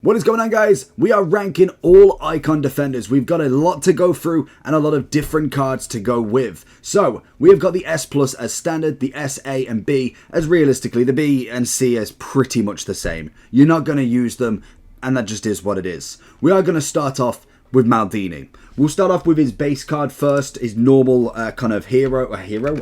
What is going on, guys? We are ranking all icon defenders. We've got a lot to go through and a lot of different cards to go with. So we have got the S plus as standard, the S, A and B as realistically the B and C as pretty much the same. You're not going to use them and that just is what it is. We are going to start off with Maldini. We'll start off with his base card first, his normal kind of hero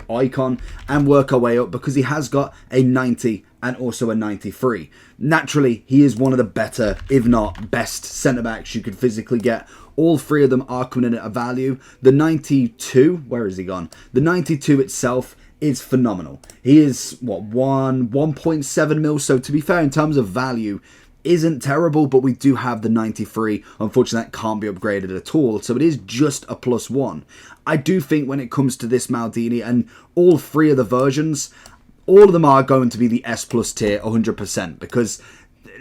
icon, and work our way up because he has got a 90 and also a 93. Naturally, he is one of the better, if not best, centre-backs you could physically get. All three of them are coming in at a value. The 92, where is he gone? The 92 itself is phenomenal. He is, what, 1.7 mil, so to be fair, in terms of value, isn't terrible, but we do have the 93. Unfortunately, that can't be upgraded at all, so it is just a +1. I do think when it comes to this Maldini and all three of the versions, all of them are going to be the S plus tier 100% because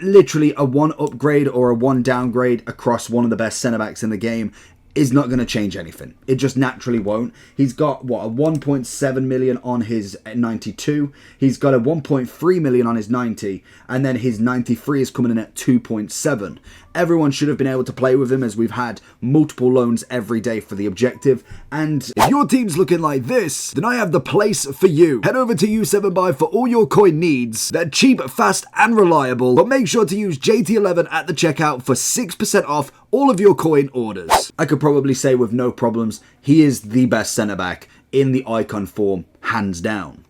literally a 1 upgrade or a 1 downgrade across one of the best centre-backs in the game is not going to change anything. It just naturally won't. He's got, what, a 1.7 million on his 92. He's got a 1.3 million on his 90. And then his 93 is coming in at 2.7. Everyone should have been able to play with him as we've had multiple loans every day for the objective. And if your team's looking like this, then I have the place for you. Head over to U7Buy for all your coin needs. They're cheap, fast and reliable. But make sure to use JT11 at the checkout for 6% off all of your coin orders. I could probably say with no problems, he is the best centre-back in the icon form, hands down.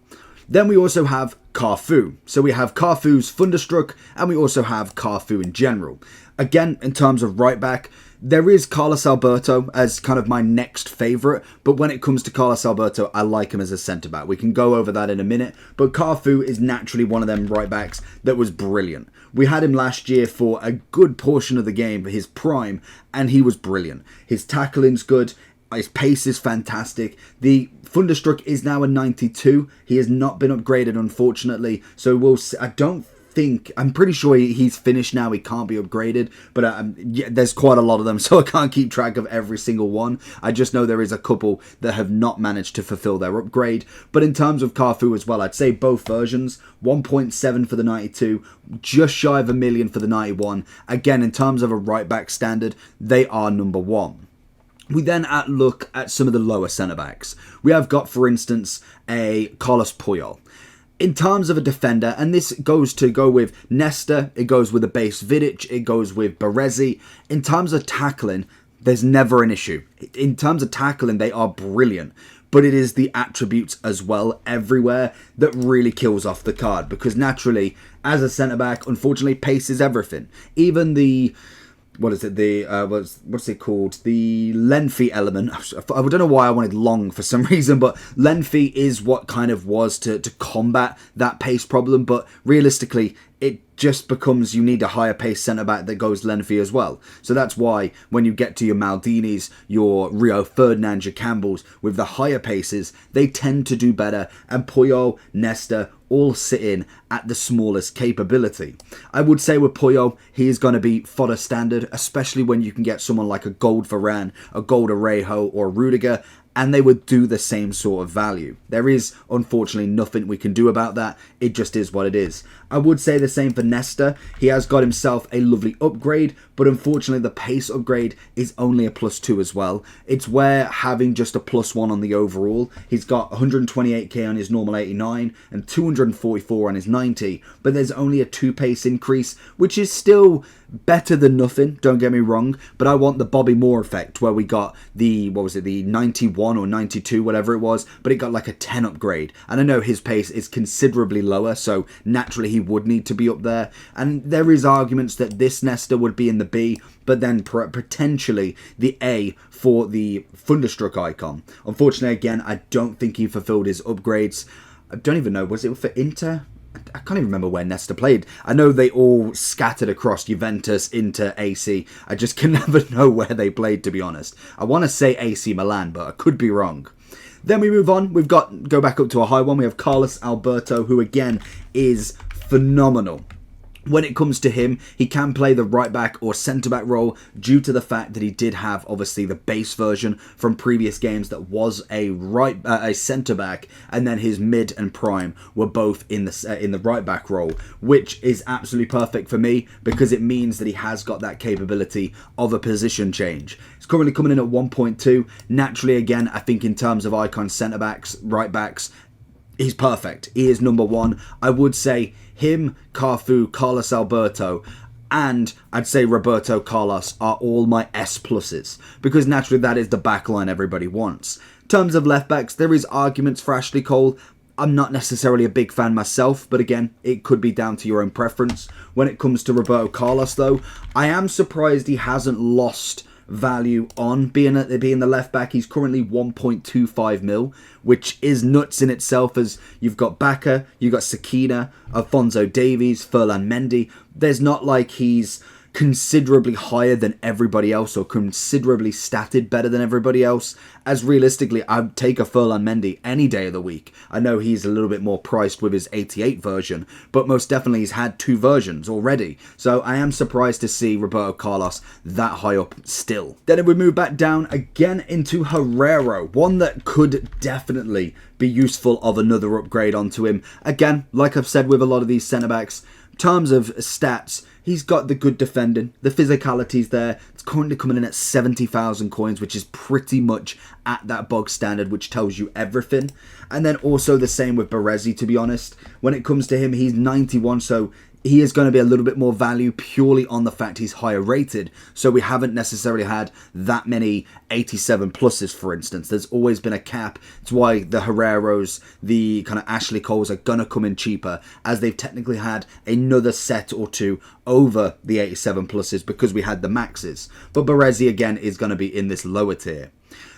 Then we also have Cafu. So we have Cafu's Thunderstruck and we also have Cafu in general. Again, in terms of right back, there is Carlos Alberto as kind of my next favourite, but when it comes to Carlos Alberto, I like him as a centre-back. We can go over that in a minute, but Cafu is naturally one of them right-backs that was brilliant. We had him last year for a good portion of the game, his prime, and he was brilliant. His tackling's good, his pace is fantastic. The Thunderstruck is now a 92. He has not been upgraded, unfortunately, so we'll see. I'm pretty sure he's finished now. He can't be upgraded, but yeah, there's quite a lot of them, so I can't keep track of every single one. I just know there is a couple that have not managed to fulfill their upgrade. But in terms of Cafu as well, I'd say both versions, 1.7 for the 92, just shy of $1 million for the 91. Again, in terms of a right back standard, they are number one. We then look at some of the lower centre-backs. We have got, for instance, a Carlos Puyol. In terms of a defender, and this goes with Nesta, it goes with a base Vidi, it goes with Baresi. In terms of tackling, there's never an issue. In terms of tackling, they are brilliant. But it is the attributes as well everywhere that really kills off the card. Because naturally, as a centre-back, unfortunately, pace is everything. Even the... what's it called? The lengthy element. I don't know why I wanted long for some reason, but lengthy is what kind of was to combat that pace problem. But realistically, it just becomes you need a higher pace centre-back that goes lengthy as well. So that's why when you get to your Maldinis, your Rio Ferdinand, your Campbells, with the higher paces, they tend to do better. And Puyol, Nesta, all sit in at the smallest capability. I would say with Puyol, he is going to be fodder standard, especially when you can get someone like a gold Varane, a gold Herrero or Rudiger, and they would do the same sort of value. There is, unfortunately, nothing we can do about that. It just is what it is. I would say the same for Nesta. He has got himself a lovely upgrade, but unfortunately the pace upgrade is only a +2 as well. It's where having just a +1 on the overall. He's got 128k on his normal 89 and 244 on his 90, but there's only a 2 pace increase, which is still better than nothing, don't get me wrong, but I want the Bobby Moore effect where we got the, the 91 or 92, whatever it was, but it got like a 10 upgrade. And I know his pace is considerably lower, so naturally he would need to be up there. And there is arguments that this Nesta would be in the B, but then potentially the A for the Thunderstruck icon. Unfortunately, again, I don't think he fulfilled his upgrades. I don't even know, was it for Inter? I can't even remember where Nesta played. I know they all scattered across Juventus, Inter, AC. I just can never know where they played, to be honest. I want to say AC Milan, but I could be wrong. Then we move on. Go back up to a high one. We have Carlos Alberto, who again is phenomenal. When it comes to him, he can play the right back or centre back role due to the fact that he did have obviously the base version from previous games that was a centre back, and then his mid and prime were both in the right back role, which is absolutely perfect for me because it means that he has got that capability of a position change. He's currently coming in at 1.2. Naturally, again, I think in terms of icon centre backs, right backs, he's perfect. He is number one. I would say him, Cafu, Carlos Alberto, and I'd say Roberto Carlos are all my S pluses, because naturally that is the backline everybody wants. In terms of left backs, there is arguments for Ashley Cole. I'm not necessarily a big fan myself, but again, it could be down to your own preference. When it comes to Roberto Carlos, though, I am surprised he hasn't lost value on being the left back. He's currently 1.25 mil, which is nuts in itself, as you've got Baka, you've got Sakina, Alphonso Davies, Ferland Mendy. There's not like he's considerably higher than everybody else or considerably statted better than everybody else, as realistically I'd take a Ferland Mendy any day of the week. I know he's a little bit more priced with his 88 version, but most definitely he's had two versions already, so I am surprised to see Roberto Carlos that high up still. Then if we move back down again into Herrero, one that could definitely be useful of another upgrade onto him. Again, like I've said with a lot of these centre backs, in terms of stats, he's got the good defending, the physicality's there. It's currently coming in at 70,000 coins, which is pretty much at that bog standard, which tells you everything. And then also the same with Baresi, to be honest. When it comes to him, he's 91, so he is going to be a little bit more value purely on the fact he's higher rated. So we haven't necessarily had that many 87 pluses, for instance. There's always been a cap. It's why the Herreros, the kind of Ashley Coles are going to come in cheaper, as they've technically had another set or two over the 87 pluses because we had the maxes. But Baresi, again, is going to be in this lower tier.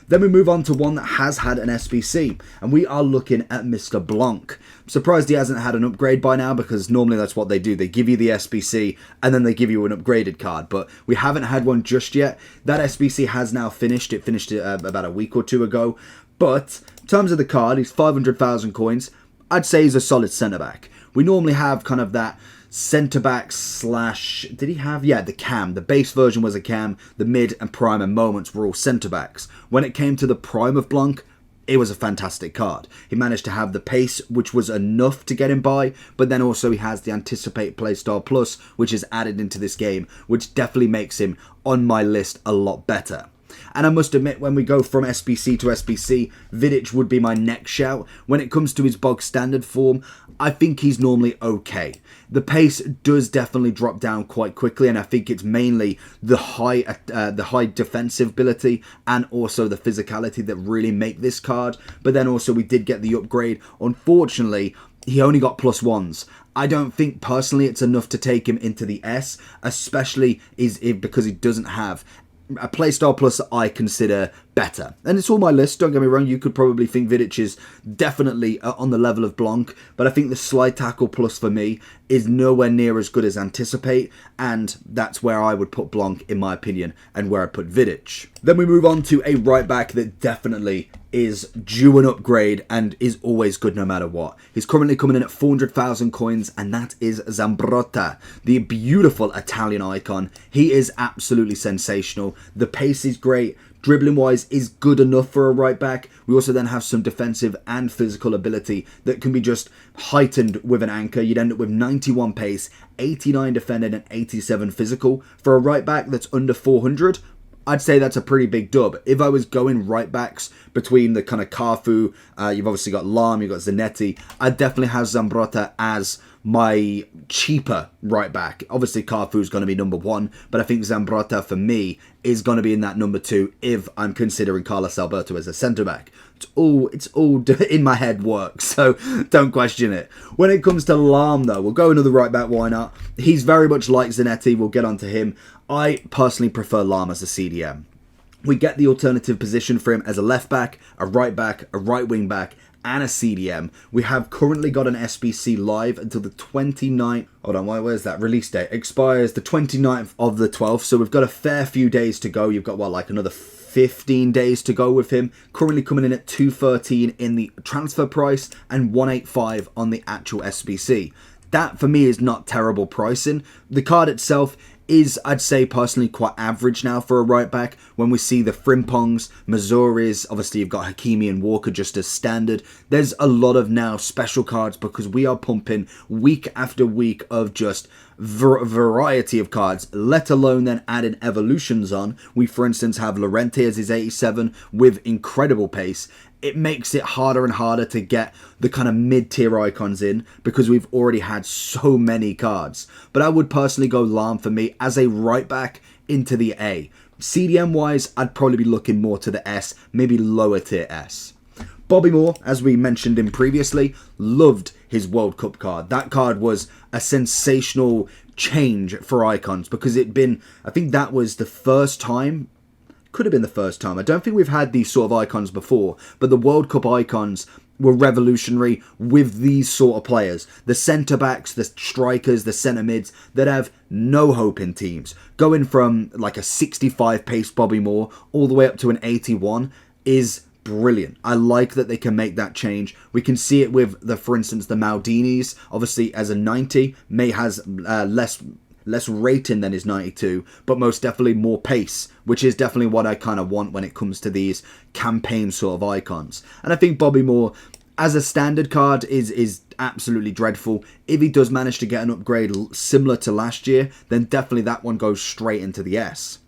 Then we move on to one that has had an SBC, and we are looking at Mr. Blanc. I'm surprised he hasn't had an upgrade by now, because normally that's what they do. They give you the SBC, and then they give you an upgraded card, but we haven't had one just yet. That SBC has now finished. It finished about a week or two ago, but in terms of the card, he's 500,000 coins. I'd say he's a solid centre-back. We normally have kind of that centre-back slash... Did he have? Yeah, the cam. The base version was a cam. The mid and prime and moments were all centre-backs. When it came to the prime of Blanc, it was a fantastic card. He managed to have the pace, which was enough to get him by, but then also he has the Anticipate Playstyle Plus, which is added into this game, which definitely makes him on my list a lot better. And I must admit, when we go from SBC to SBC, Vidic would be my next shout. When it comes to his bog standard form, I think he's normally okay. The pace does definitely drop down quite quickly, and I think it's mainly the high defensive ability and also the physicality that really make this card. But then also we did get the upgrade. Unfortunately, he only got +1s. I don't think personally it's enough to take him into the S, especially because he doesn't have a playstyle plus that I consider better. And it's all my list, don't get me wrong, you could probably think Vidic is definitely on the level of Blanc, but I think the slide tackle plus for me is nowhere near as good as Anticipate, and that's where I would put Blanc in my opinion, and where I put Vidic. Then we move on to a right back that definitely is due an upgrade and is always good no matter what. He's currently coming in at 400,000 coins, and that is Zambrotta, the beautiful Italian icon. He is absolutely sensational. The pace is great. Dribbling wise is good enough for a right back. We also then have some defensive and physical ability that can be just heightened with an anchor. You'd end up with 91 pace, 89 defending and 87 physical. For a right back that's under 400, I'd say that's a pretty big dub. If I was going right backs between the kind of Cafu, you've obviously got Lam, you've got Zanetti, I'd definitely have Zambrotta as my cheaper right back. Obviously Cafu's going to be number one, but I think Zambrotta for me is going to be in that number two if I'm considering Carlos Alberto as a centre back. It's all in my head works, so don't question it. When it comes to Lam though, we'll go another right back, why not? He's very much like Zanetti, we'll get onto him. I personally prefer Lam as a CDM. We get the alternative position for him as a left back, a right wing back, and a CDM. We have currently got an SBC live until the 29th. Hold on, where's that release date? Expires the 29th of the 12th, so we've got a fair few days to go. You've got, what, like another 15 days to go with him. Currently coming in at 213 in the transfer price and 185 on the actual SBC. That for me is not terrible pricing. The card itself is, I'd say personally, quite average now for a right back. When we see the Frimpongs, Masuris, obviously you've got Hakimi and Walker just as standard. There's a lot of now special cards because we are pumping week after week of just variety of cards, let alone then adding evolutions on. We, for instance, have Llorente as his 87 with incredible pace. It makes it harder and harder to get the kind of mid-tier icons in because we've already had so many cards. But I would personally go Lahm for me as a right back into the A. CDM wise, I'd probably be looking more to the S, maybe lower tier S. Bobby Moore, as we mentioned in previously, loved his World Cup card. That card was a sensational change for icons because it'd been, I think that was the first time, could have been the first time. I don't think we've had these sort of icons before, but the World Cup icons were revolutionary with these sort of players. The centre-backs, the strikers, the centre-mids that have no hope in teams. Going from like a 65 pace Bobby Moore all the way up to an 81 is brilliant. I like that they can make that change. We can see it with, for instance, the Maldinis. Obviously, as a 90, May has less rating than his 92, but most definitely more pace, which is definitely what I kind of want when it comes to these campaign sort of icons. And I think Bobby Moore, as a standard card, is absolutely dreadful. If he does manage to get an upgrade similar to last year, then definitely that one goes straight into the S.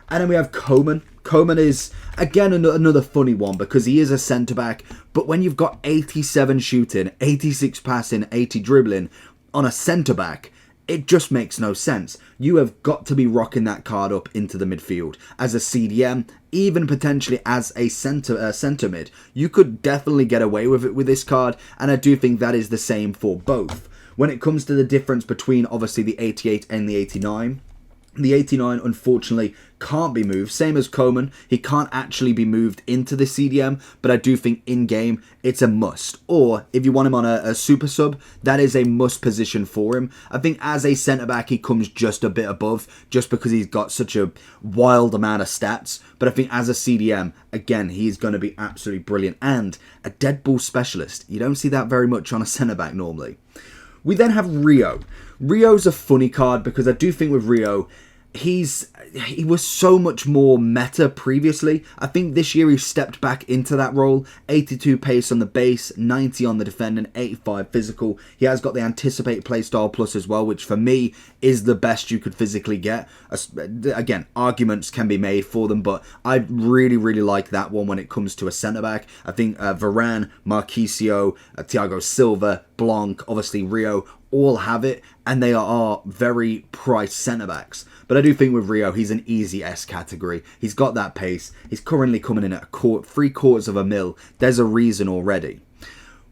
And then we have Coman. Coman is, again, another funny one because he is a centre-back, but when you've got 87 shooting, 86 passing, 80 dribbling on a centre-back, it just makes no sense. You have got to be rocking that card up into the midfield. As a CDM, even potentially as a centre mid, you could definitely get away with it with this card, and I do think that is the same for both. When it comes to the difference between, obviously, the 88 and the 89, the 89, unfortunately, can't be moved. Same as Coman. He can't actually be moved into the CDM, but I do think in-game, it's a must. Or, if you want him on a super sub, that is a must position for him. I think as a centre-back, he comes just a bit above, just because he's got such a wild amount of stats. But I think as a CDM, again, he's going to be absolutely brilliant. And a dead ball specialist. You don't see that very much on a centre-back normally. We then have Rio. Rio's a funny card because I do think with Rio, he was so much more meta previously. I think this year he stepped back into that role. 82 pace on the base, 90 on the defending, 85 physical. He has got the anticipate playstyle plus as well, which for me is the best you could physically get. Again, arguments can be made for them, but I really, really like that one when it comes to a centre-back. I think Varane, Marquisio, Thiago Silva, Blanc, obviously Rio, all have it, and they are very priced centre-backs. But I do think with Rio, he's an easy S category. He's got that pace. He's currently coming in at $750,000. There's a reason already.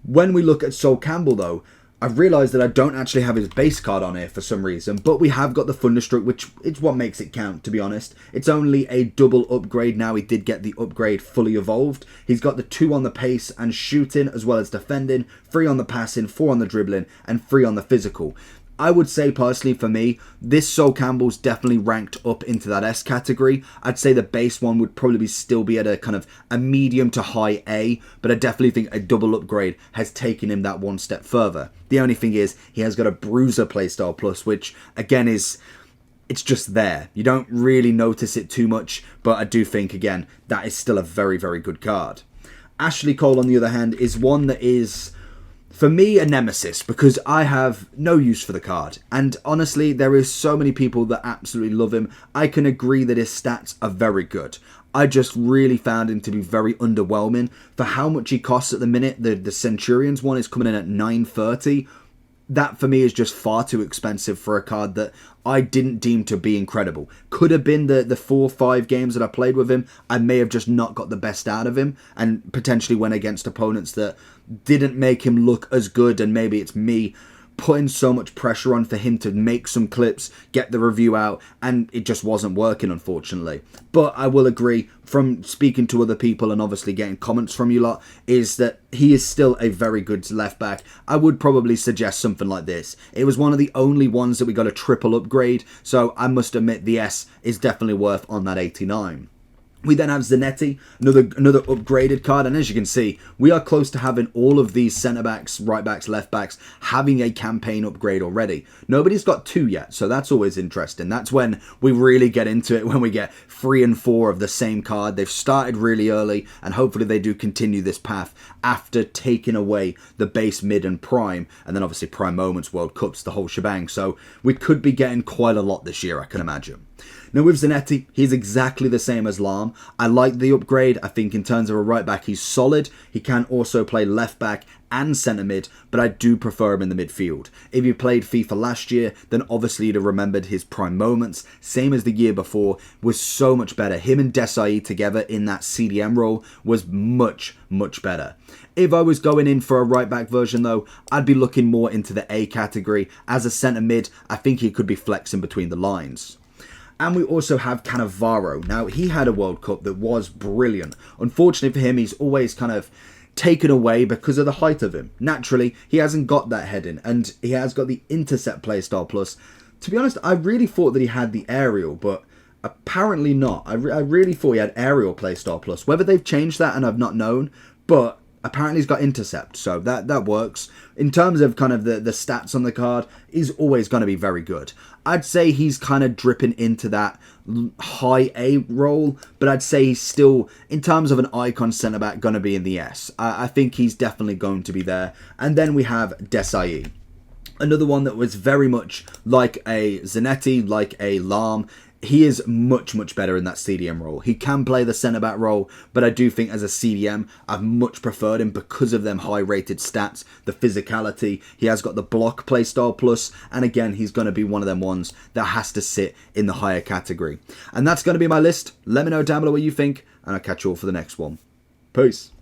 When we look at Sol Campbell, though, I've realised that I don't actually have his base card on here for some reason, but we have got the Thunderstruck, which is what makes it count, to be honest. It's only a double upgrade now. He did get the upgrade fully evolved. He's got the 2 on the pace and shooting, as well as defending, 3 on the passing, 4 on the dribbling, and 3 on the physical. I would say, personally, for me, this Sol Campbell's definitely ranked up into that S category. I'd say the base one would probably still be at a kind of a medium to high A, but I definitely think a double upgrade has taken him that one step further. The only thing is, he has got a Bruiser playstyle plus, which, again, it's just there. You don't really notice it too much, but I do think, again, that is still a very, very good card. Ashley Cole, on the other hand, is one that is, for me, a nemesis because I have no use for the card. And honestly, there is so many people that absolutely love him. I can agree that his stats are very good. I just really found him to be very underwhelming. For how much he costs at the minute, the Centurions one is coming in at 930. That for me is just far too expensive for a card that I didn't deem to be incredible. Could have been the 4 or 5 games that I played with him. I may have just not got the best out of him and potentially went against opponents that didn't make him look as good, and maybe it's me putting so much pressure on for him to make some clips, get the review out, and it just wasn't working, unfortunately. But I will agree, from speaking to other people and obviously getting comments from you lot, is that he is still a very good left back. I would probably suggest something like this. It was one of the only ones that we got a triple upgrade, so I must admit the S is definitely worth on that 89. We then have Zanetti, another upgraded card, and as you can see, we are close to having all of these centre-backs, right-backs, left-backs, having a campaign upgrade already. Nobody's got 2 yet, so that's always interesting. That's when we really get into it, when we get 3 and 4 of the same card. They've started really early, and hopefully they do continue this path after taking away the base, mid, and prime, and then obviously prime moments, World Cups, the whole shebang. So we could be getting quite a lot this year, I can imagine. Now with Zanetti, he's exactly the same as Lahm. I like the upgrade. I think in terms of a right back, he's solid. He can also play left back and centre mid, but I do prefer him in the midfield. If you played FIFA last year, then obviously you'd have remembered his prime moments, same as the year before, was so much better. Him and Desai together in that CDM role was much, much better. If I was going in for a right back version though, I'd be looking more into the A category. As a centre mid, I think he could be flexing between the lines. And we also have Cannavaro. Now, he had a World Cup that was brilliant. Unfortunately for him, he's always kind of taken away because of the height of him. Naturally, he hasn't got that heading, and he has got the intercept playstyle plus. To be honest, I really thought that he had the aerial, but apparently not. I really thought he had aerial playstyle plus. Whether they've changed that and I've not known, but apparently he's got intercept, so that works. In terms of kind of the stats on the card, he's always going to be very good. I'd say he's kind of dripping into that high A role, but I'd say he's still, in terms of an icon centre-back, going to be in the S. I think he's definitely going to be there. And then we have Desai. Another one that was very much like a Zanetti, like a Lahm. He is much, much better in that CDM role. He can play the centre-back role, but I do think as a CDM, I've much preferred him because of them high-rated stats, the physicality. He has got the block playstyle plus, and again, he's going to be one of them ones that has to sit in the higher category. And that's going to be my list. Let me know down below what you think, and I'll catch you all for the next one. Peace.